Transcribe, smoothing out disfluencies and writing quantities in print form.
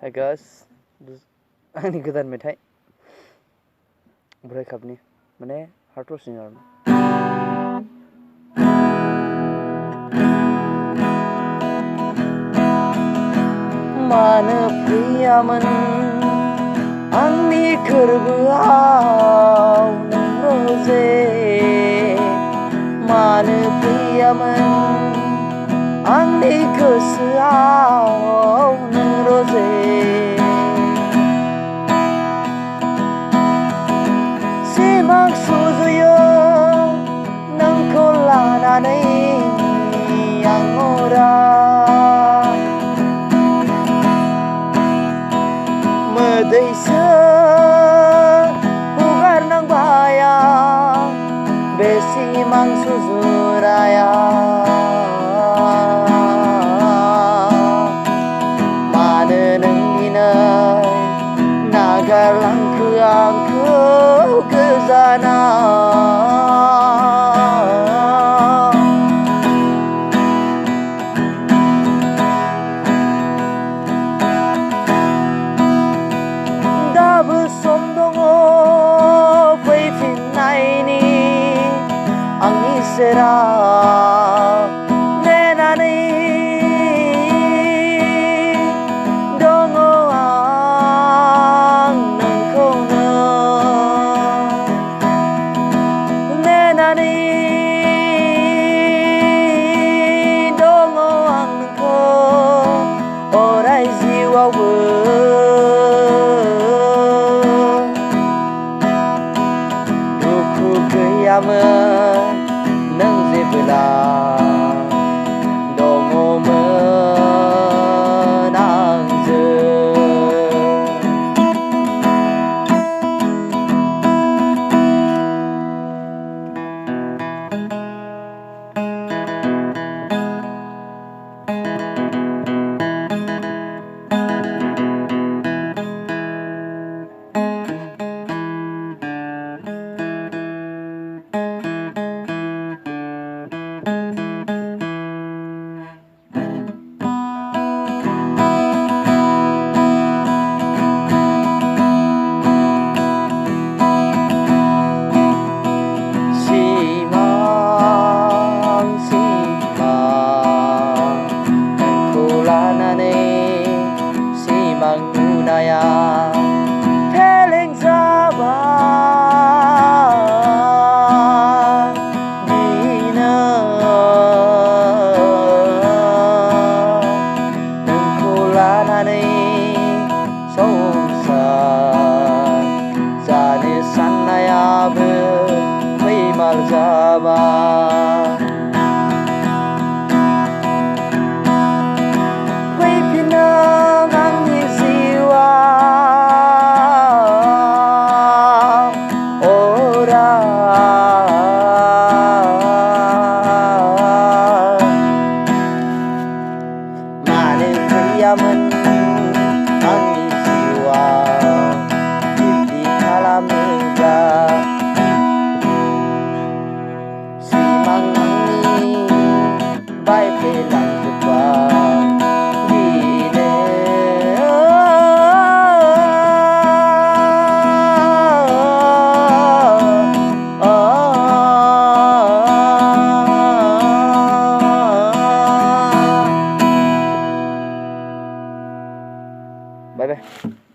Hi guys, आंनि गोदान मेथाइ ब्रेकआपनि माने हार्ट रसिं आरो मानो फैयामोन आंनि गोरबोआव नों रजे मानो फैयामोन आंनि गोसोआव नों रजे सिमां सुजुयो नोंखौ लानानै आं अराय मोदैसो हुगारनांबाय आं बे सिमां सुजुनाया मानो नों दिनै नागारलांखो आंखौ गोजानाव दाबो सम दङ फैफिननायनि आंनि सेराव नेनानै दङ आं नोंखौनो नेनानै दङ आं नोंखौ अराय जिउआवबो गैयामोन नों जेब्ला दङमोन आंजों सिमां नुनाया फेलें जाबाय दिनै नोंखौ लानानै संसार जानो साननायाबो फैमाल जाबाय फैयामोन आंनि जिउआव बिब्दि खालामोब्ला सिमां आंनि बायफ्लेलांजोब्बाय दिनै Bye bye.